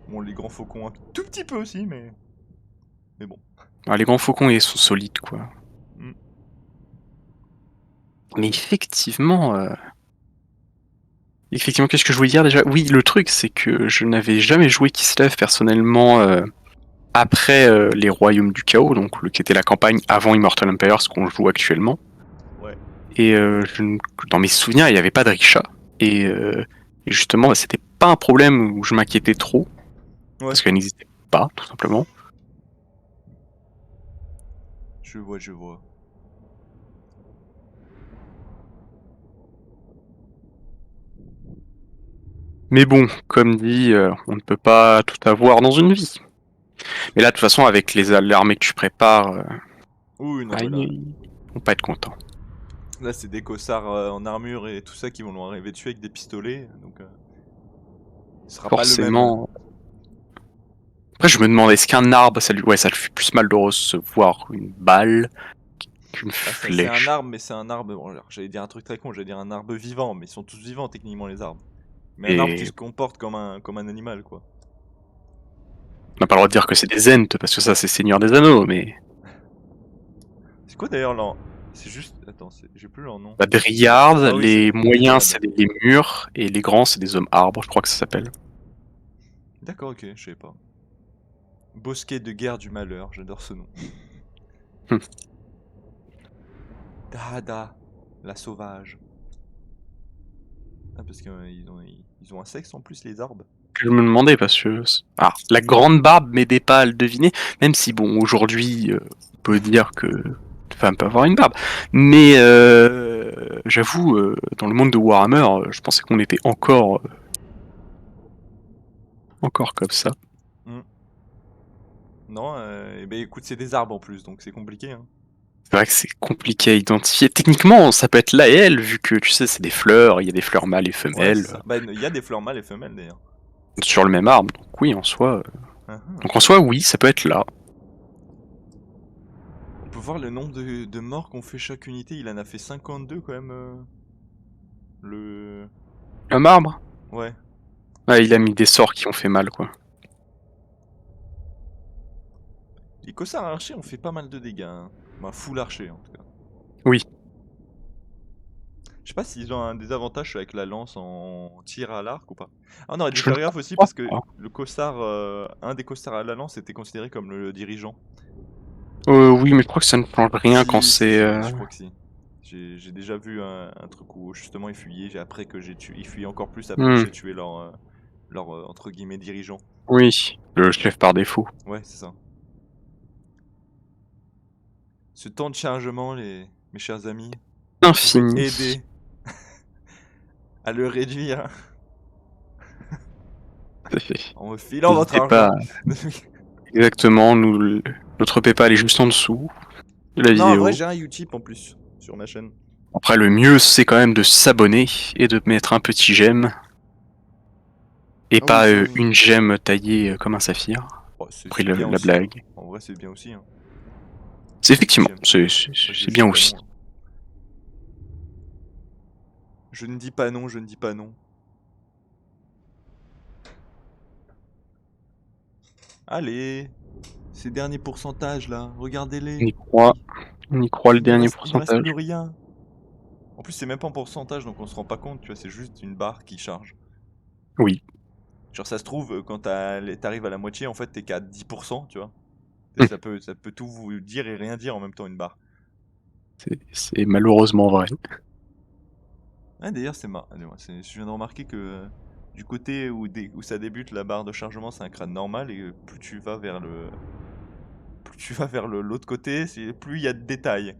Bon, les grands faucons un tout petit peu aussi, mais bon. Ah, les grands faucons, ils sont solides, quoi. Mais effectivement... Effectivement, qu'est-ce que je voulais dire déjà? Oui, le truc, c'est que je n'avais jamais joué Kislev personnellement après les Royaumes du Chaos, donc qui était la campagne avant Immortal Empires, ce qu'on joue actuellement. Ouais. Et dans mes souvenirs, il n'y avait pas de Risha. Et justement, bah, c'était pas un problème où je m'inquiétais trop. Ouais. Parce qu'elle n'existait pas, tout simplement. Je vois. Mais bon, comme dit, on ne peut pas tout avoir dans une vie. Mais là, de toute façon, avec l'armée que tu prépares, Oui, non, ils vont pas être contents. là c'est des cossards en armure et tout ça qui vont arriver dessus avec des pistolets, donc ce sera Forcément. Pas le même. Après, je me demande, est-ce qu'un arbre, ça lui fait plus mal de recevoir une balle qu'une flèche? C'est un arbre, mais c'est un arbre. Bon, alors, j'allais dire un truc très con, j'allais dire un arbre vivant, mais ils sont tous vivants techniquement les arbres. Mais un arbre qui se comporte comme un animal, quoi. On n'a pas le droit de dire que c'est des Ents, parce que ça c'est Seigneur des Anneaux, mais... C'est quoi d'ailleurs leur... C'est juste... Attends, j'ai plus leur nom. La Dryade, Ah oui, les c'est moyens c'est des murs, et les grands c'est des hommes arbres, je crois que ça s'appelle. D'accord, ok, je savais pas. Bosquet de guerre du malheur, j'adore ce nom. Dada, la sauvage. Ah, parce qu'ils ont un sexe en plus, les arbres. Je me demandais parce que... Ah, la grande barbe m'aidait pas à le deviner, même si bon, aujourd'hui, on peut dire que une femme peut avoir une barbe. Mais j'avoue, dans le monde de Warhammer, je pensais qu'on était encore comme ça. Non, et ben écoute, c'est des arbres en plus, donc c'est compliqué. Hein. C'est vrai que c'est compliqué à identifier. Techniquement, ça peut être la et elle, vu que tu sais, c'est des fleurs, il y a des fleurs mâles et femelles. Ouais, il y a des fleurs mâles et femelles d'ailleurs. Sur le même arbre, donc oui, en soi. Donc en soi, oui, ça peut être là. On peut voir le nombre de morts qu'ont fait chaque unité, il en a fait 52 quand même. Le marbre? Ouais. Ouais, il a mis des sorts qui ont fait mal, quoi. Les cossards archers ont fait pas mal de dégâts. Hein. Bah, full archer en tout cas. Oui. Je sais pas s'ils ont un désavantage avec la lance en tir à l'arc ou pas. Ah, on aurait dû faire gaffe aussi parce que le cossard, un des cossards à la lance était considéré comme le dirigeant. Oui, mais je crois que ça ne change rien quand c'est. Je crois que si. J'ai déjà vu un truc où justement ils fuyaient après que j'ai tué. Ils fuyaient encore plus après que j'ai tué leur entre guillemets dirigeant. Oui, le chef par défaut. Ouais, c'est ça. Ce temps de chargement, mes chers amis, infini. Aider à le réduire en me filant votre argent. Exactement, notre PayPal est juste en dessous de la vidéo. Non, en vrai, j'ai un Utip en plus sur ma chaîne. Après, le mieux, c'est quand même de s'abonner et de mettre un petit j'aime. Et pas une gemme taillée comme un saphir. Oh, après la blague. En vrai, c'est bien aussi. Hein. C'est effectivement, c'est bien aussi. Hein. Je ne dis pas non, je ne dis pas non. Allez, ces derniers pourcentages là, regardez-les. On y croit le dernier pourcentage. Il ne reste plus rien. En plus, c'est même pas en pourcentage, donc on se rend pas compte, tu vois, c'est juste une barre qui charge. Oui. Genre, ça se trouve, quand t'arrives à la moitié, en fait, t'es qu'à 10%, tu vois. Ça peut tout vous dire et rien dire en même temps, une barre. C'est malheureusement vrai. Ah, d'ailleurs, c'est marrant. Je viens de remarquer que du côté où ça débute, la barre de chargement, c'est un crâne normal, et plus tu vas vers l'autre côté, plus il y a de détails.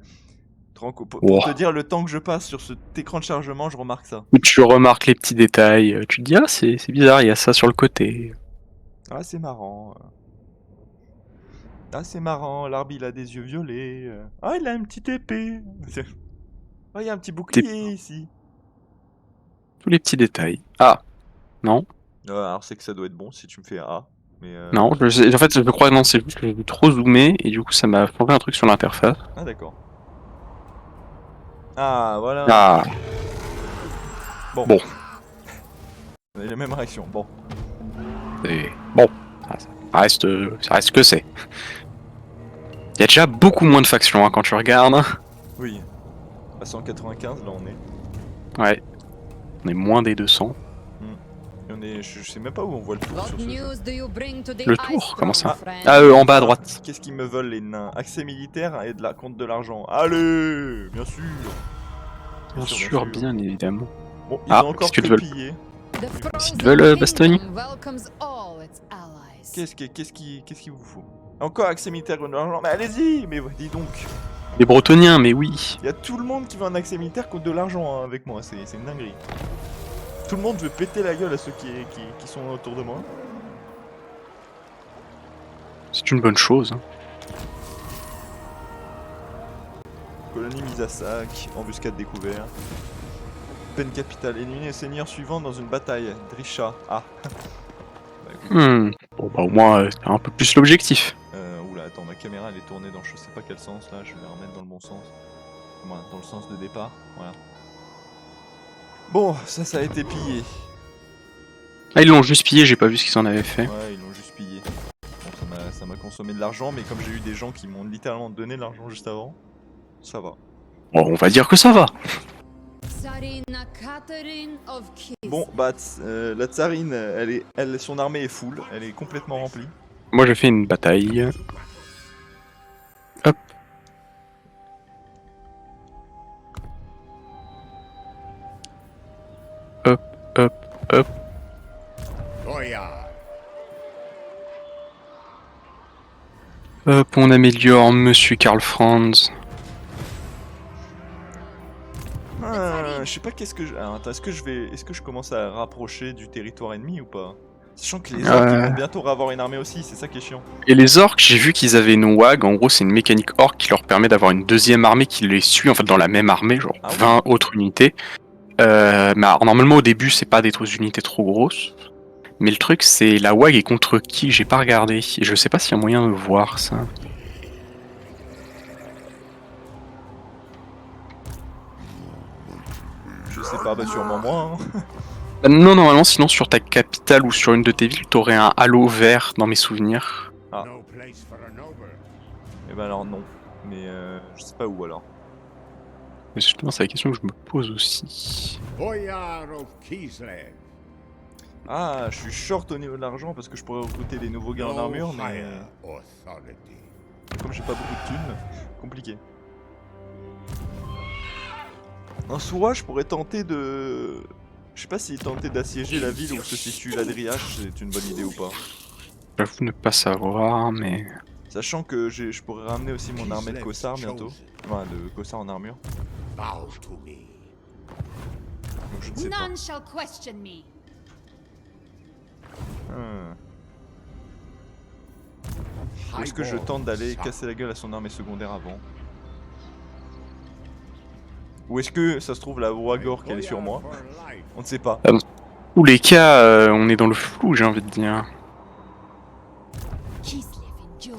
Pour te dire le temps que je passe sur cet écran de chargement, je remarque ça. Tu remarques les petits détails, tu te dis ah c'est bizarre, il y a ça sur le côté. Ah, c'est marrant. Ah, c'est marrant, l'arbre il a des yeux violets. Ah, il a une petite épée. Ah, il y a un petit bouclier ici. Tous les petits détails. Ah, non, Alors c'est que ça doit être bon si tu me fais A. Mais non, en fait, je crois que non, c'est juste que j'ai trop zoomé et du coup, ça m'a changé un truc sur l'interface. Ah, d'accord. Ah, voilà. Ah, Bon. bon. On a les mêmes réactions. Bon. Et bon, ça reste que c'est. Il y a déjà beaucoup moins de factions hein, quand tu regardes. Oui. À 195, là on est. Ouais. On est moins des 200. Et on est. Je sais même pas où on voit le tour sur What ce jeu. news do you bring to the Le Ice tour, comment ça? Throne, friend? Ah, en bas à droite. Qu'est-ce qu'ils me veulent les nains? Accès militaire et contre de l'argent. Allez, bien sûr. Bien sûr, bien évidemment. Bon, ils Ah, ont encore qu'est-ce qu'ils tout veulent? pillé. The Qu'est-ce qu'ils Frozen veulent, Bastogne? Kingdom welcomes all its allies. Qu'est-ce qu'il vous faut? Encore accès militaire contre de l'argent? Mais allez-y. Mais dis donc. Les Bretoniens, mais oui. Il y a tout le monde qui veut un accès militaire contre de l'argent hein, avec moi. C'est une dinguerie. Tout le monde veut péter la gueule à ceux qui sont autour de moi. C'est une bonne chose. Hein. Colonie mise à sac, embuscade découvert. Peine capitale, éliminer le seigneur suivant dans une bataille. Drisha. Ah. Bon, bah au moins, c'est un peu plus l'objectif. Oula, attends, ma caméra elle est tournée dans je sais pas quel sens là, je vais la remettre dans le bon sens. Voilà, dans le sens de départ, voilà. Bon, ça a été pillé. Ah, ils l'ont juste pillé, j'ai pas vu ce qu'ils en avaient fait. Ouais, ils l'ont juste pillé. Bon, ça m'a consommé de l'argent, mais comme j'ai eu des gens qui m'ont littéralement donné de l'argent juste avant, ça va. Bon, on va dire que ça va. Tsarina Catherine of Kislev. Bon, bah, la tsarine, son armée est full, elle est complètement remplie. Moi, j'ai fait une bataille. Hop. Hop, hop, hop. Goya. Hop, on améliore Monsieur Karl Franz. Je sais pas qu'est-ce que je... Alors, attends, est-ce que je commence à rapprocher du territoire ennemi ou pas? Sachant que les orques ils vont bientôt avoir une armée aussi, c'est ça qui est chiant. Et les orques, j'ai vu qu'ils avaient une WAG, en gros c'est une mécanique orque qui leur permet d'avoir une deuxième armée qui les suit en fait dans la même armée, genre Ah ouais. 20 autres unités. Mais alors, normalement au début c'est pas des unités trop grosses, mais le truc c'est la WAG est contre qui, j'ai pas regardé, et je sais pas s'il y a moyen de voir ça. Je sais pas, bah sûrement moi. Hein. Non, normalement sinon sur ta capitale ou sur une de tes villes t'aurais un halo vert dans mes souvenirs. Ah. No place for a noble. Et bah alors non. Mais je sais pas où alors. Mais justement c'est la question que je me pose aussi. Boyar of Kislev. Ah, je suis short au niveau de l'argent parce que je pourrais recruter des nouveaux gars en armure, mais higher authority. comme j'ai pas beaucoup de thunes, compliqué. En soi, je pourrais tenter de... Je sais pas si tenter d'assiéger la ville où se situe l'Adriache, c'est une bonne idée ou pas. J'avoue ne pas savoir, mais... Sachant que je pourrais ramener aussi mon armée de cossards bientôt. Enfin, de cossards en armure. Bow to me. Donc je ne sais pas. None shall question me. Ou est-ce que je tente d'aller casser la gueule à son armée secondaire avant? Ou est-ce que ça se trouve la Wagor qu'elle est sur moi? On ne sait pas. Tous les cas, on est dans le flou, j'ai envie de dire. Kislev endures.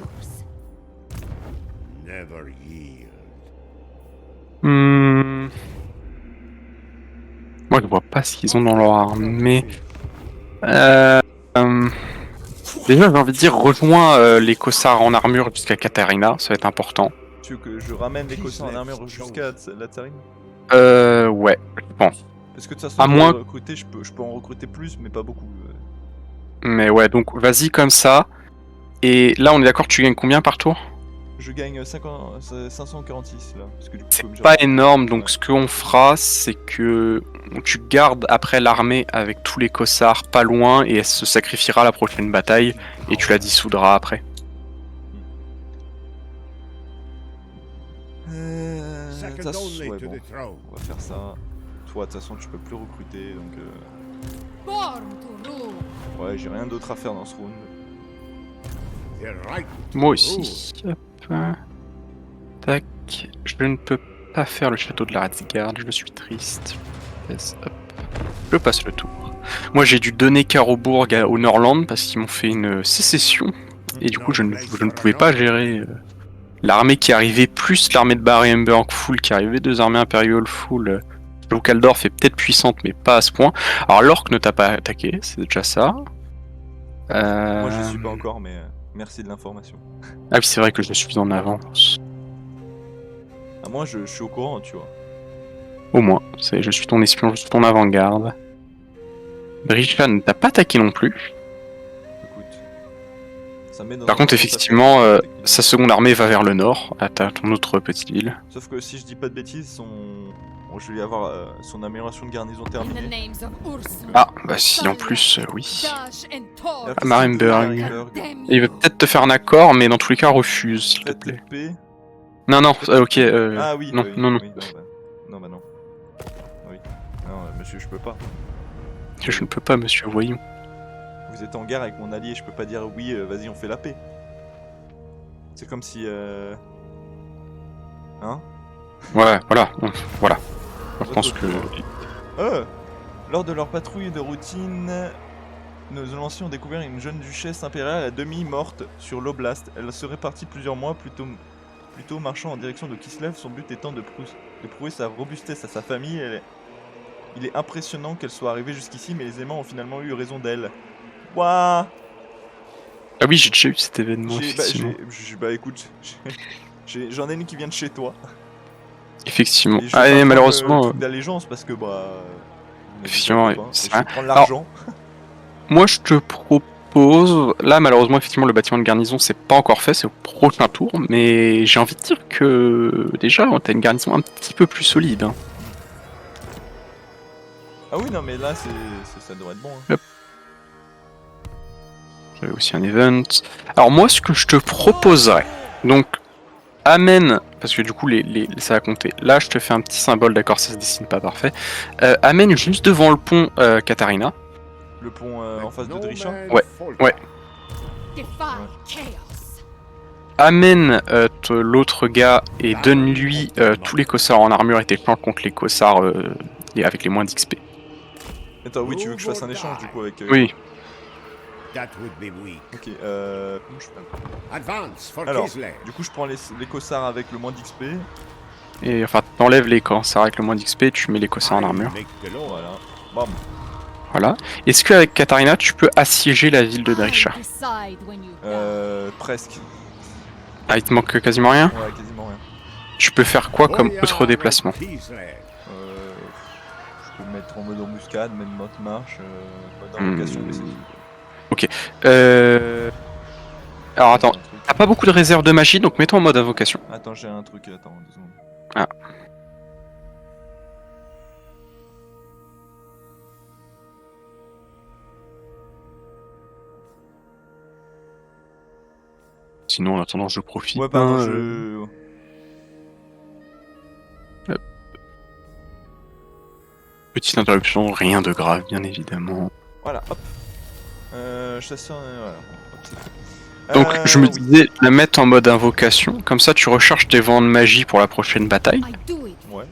Never yield. Moi, je vois pas ce qu'ils ont dans leur armée. Déjà, j'ai envie de dire, rejoins les cossards en armure jusqu'à Katarina, ça va être important. Tu veux que je ramène les cossards en armure jusqu'à la tsarine? Ouais, je pense. Parce que de toute façon, À moins- pour recruter, je peux en recruter plus, mais pas beaucoup. Mais ouais, donc vas-y comme ça. Et là, on est d'accord, tu gagnes combien par tour? Je gagne 546 là. Parce que du coup, comme j'ai- Pas énorme, donc ce qu'on fera, c'est que tu gardes après l'armée avec tous les cossards pas loin et elle se sacrifiera à la prochaine bataille et tu la dissoudras après. Second only ouais, to bon, the throne. on va faire ça. Toi, de toute façon, tu peux plus recruter, donc... Born to rule. Ouais, j'ai rien d'autre à faire dans ce round. The right Moi aussi. Hop. Tac. Je ne peux pas faire le château de la Ratsgarde, je suis triste. Yes, hop. Je passe le tour. Moi j'ai dû donner Carobourg au Norland parce qu'ils m'ont fait une sécession. Et du coup je ne pouvais pas gérer l'armée qui arrivait plus l'armée de Barenberg full qui arrivait, 2 armées impériales full. Localdorf est peut-être puissante mais pas à ce point. Alors l'orque ne t'a pas attaqué, c'est déjà ça. Moi je suis pas encore, mais merci de l'information. Ah oui c'est vrai que je suis en avance. Ah, moi je suis au courant, tu vois. Au moins, je suis ton espion, je suis ton avant-garde. Brisha ne t'a pas attaqué non plus. Écoute. Ça met dans Par un contre, avantage effectivement, technique. sa seconde armée va vers le nord, à ton autre petite ville. Sauf que si je dis pas de bêtises, je vais y avoir son amélioration de garnison In the terminée. names of Ursula. Ah, bah si, en plus, oui. Dash and Thor. La À Marienburg. Damn Il va you. peut-être te faire un accord, mais dans tous les cas, refuse, s'il te Traite plaît. épée. Non, non, ok, Ah oui, non, oui, non, non. oui, non, bah non. Oui. Non, monsieur, je peux pas. Je ne peux pas, monsieur, voyons. Vous êtes en guerre avec mon allié, je peux pas dire oui, vas-y, on fait la paix. C'est comme si. Hein? Ouais, voilà, voilà. Je pense que... Lors de leur patrouille de routine, nos lanciers ont découvert une jeune duchesse impériale à demi morte sur l'oblast. Elle serait partie plusieurs mois plus tôt marchant en direction de Kislev, son but étant de prouver sa robustesse à sa famille. Il est impressionnant qu'elle soit arrivée jusqu'ici, mais les aimants ont finalement eu raison d'elle. Waouh! Ah oui, j'ai déjà eu cet événement, effectivement. Bah écoute, j'en ai une qui vient de chez toi. Effectivement. Et je vais Ah, pas et prendre malheureusement... le truc d'allégeance parce que bah... Effectivement, je oui, c'est vais vrai. prendre l'argent. Moi, je te propose... Là, malheureusement, effectivement, le bâtiment de garnison, c'est pas encore fait, c'est au prochain tour, mais j'ai envie de dire que... Déjà, t'as une garnison un petit peu plus solide. Hein. Ah oui, non, mais là, ça devrait être bon. Hein. J'avais aussi un event. Alors moi, ce que je te proposerais... Donc, amène... Parce que du coup, ça va compter. Là, je te fais un petit symbole, d'accord, ça se dessine pas parfait. Amène juste devant le pont Katharina. Le pont en face de Drisha. Ouais. Defy chaos. Amène l'autre gars et donne-lui tous les cossards en armure et tes plans contre les cossards avec les moins d'XP. Attends, oui, tu veux que je fasse un échange du coup avec... Oui. That would be weak. Ok, comment je fais? Advance for Alors, Kislev. du coup, je prends les cossards avec le moins d'XP. Et enfin, t'enlèves les cossards avec le moins d'XP, tu mets les cossards en armure. Make the law. Voilà. Bam. Voilà. Est-ce qu'avec Katharina, tu peux assiéger la ville de Drisha? I decide when you die. Presque. Ah, il te manque quasiment rien? Ouais, quasiment rien. Tu peux faire quoi comme autre déplacement? Kislev. Je peux me mettre en mode embuscade, mettre mode marche, mode invocation, mais c'est tout. Alors attends, J'ai un truc. t'as pas beaucoup de réserves de magie, donc mets-toi en mode invocation. Attends, j'ai un truc, attends, 2 secondes. Ah. Sinon, en attendant, je profite. Ouais, pardon, hein, Petite interruption, rien de grave, bien évidemment. Voilà, hop. Chasseur, voilà. Hop, c'est fait. Donc, je me oui. disais, la mettre en mode invocation, comme ça tu recharges tes vents de magie pour la prochaine bataille. I do it. Ouais.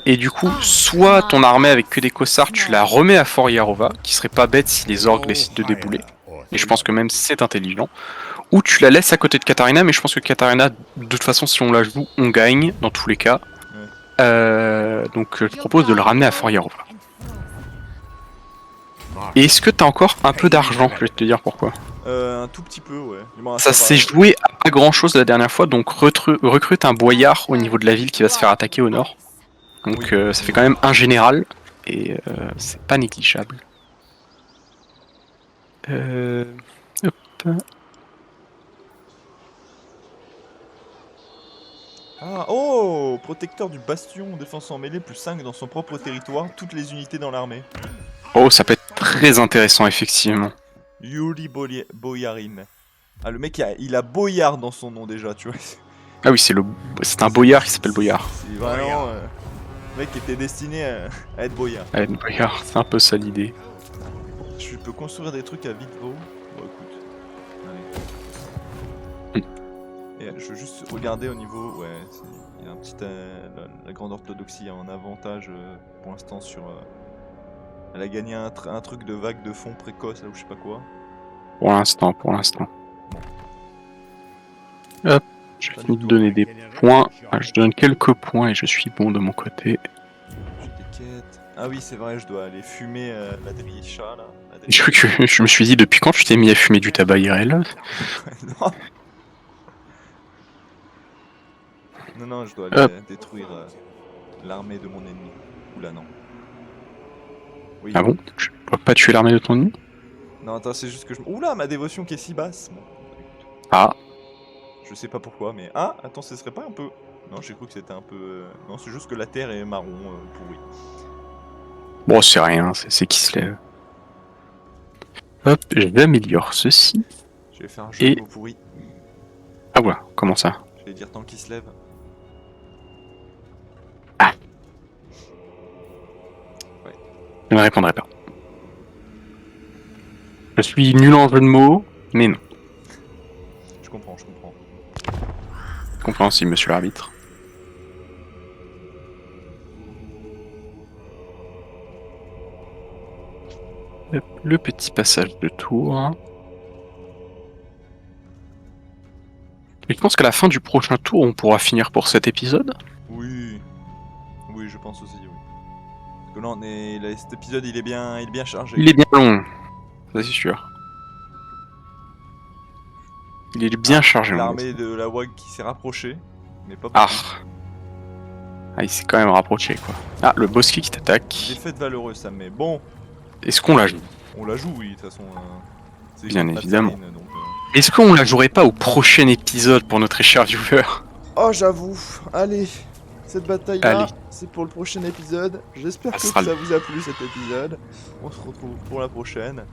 Et du coup, soit ton armée avec que des cossards, tu la remets à Fort Yarova, qui serait pas bête si les orques décident de débouler. Et je pense que même c'est intelligent. Ou tu la laisses à côté de Katharina, mais je pense que Katharina, de toute façon, si on la joue, on gagne, dans tous les cas. Donc je te propose de le ramener à Fort Yarova. Et est-ce que t'as encore un peu d'argent? Je vais te dire pourquoi. Un tout petit peu, ouais. Ça s'est joué à pas grand chose la dernière fois, donc recrute un boyard au niveau de la ville qui va se faire attaquer au nord. Donc ça fait quand même un général, et c'est pas négligeable. Hop. Ah, oh! Protecteur du bastion, défense en mêlée, plus 5 dans son propre territoire, toutes les unités dans l'armée. Oh, ça peut être très intéressant, effectivement. Yuri Boyarin. Ah, le mec, il a Boyard dans son nom déjà, tu vois. Ah oui, c'est un boyard qui s'appelle Boyard. C'est vraiment... le mec était destiné à être Boyard. Ouais, Boyard, c'est un peu ça l'idée. Je peux construire des trucs à vite vaut. Bon, écoute. Allez. Et je veux juste regarder au niveau. Ouais, il y a un petit. La grande orthodoxie a un avantage pour l'instant sur. Elle a gagné un truc de vague de fond précoce là ou je sais pas quoi. Pour l'instant. Hop, je Pas finis du de tout. donner des points. Ah, je donne quelques points et je suis bon de mon côté. J'ai des quêtes. Ah oui, c'est vrai, je dois aller fumer la Drisha là. Je me suis dit, depuis quand tu t'es mis à fumer du tabac IRL? Non. Non, je dois aller détruire l'armée de mon ennemi. Oula, non. Oui. Ah bon? Tu dois pas tuer l'armée de ton ennemi? Non, attends, c'est juste que je. Oula, ma dévotion qui est si basse. Bon, écoute. Ah, Je sais pas pourquoi, mais. Ah, attends, ce serait pas un peu. Non, j'ai cru que c'était un peu. Non, c'est juste que la terre est marron pourri. bon, c'est rien, c'est qui se lève. Hop, j'améliore ceci. Je vais faire un jeu Et- de mots pourri. Ah voilà, comment ça? Je vais dire tant qu'il se lève. Je ne répondrai pas. Je suis nul en jeu de mots, mais non. Je comprends, je comprends. Compréhensible, monsieur l'arbitre. Hop, le petit passage de tour. Et je pense qu'à la fin du prochain tour, on pourra finir pour cet épisode. Oui. Oui, je pense aussi, oui. Parce que là, cet épisode, il est bien chargé. Il est bien long, ça c'est sûr. Il est bien chargé. on va L'armée dire. de la WAG qui s'est rapprochée, mais pas Ah. beaucoup. Ah, il s'est quand même rapproché quoi. Ah, le Bosky qui t'attaque. Défaite valeureuse, ça mais bon, Est-ce qu'on la joue? on la joue, oui, de toute façon. C'est Bien contre évidemment. Mazarine, donc, Est-ce qu'on la jouerait pas au prochain épisode pour notre cher viewer? Oh, j'avoue. Allez, cette bataille-là, Allez. c'est pour le prochain épisode. J'espère Ça que sera ça vous a plu cet épisode. On se retrouve pour la prochaine.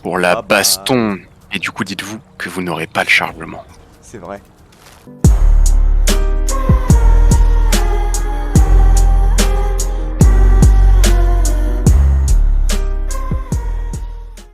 Pour la Bye bye. baston. Et du coup, dites-vous que vous n'aurez pas le chargement. C'est vrai.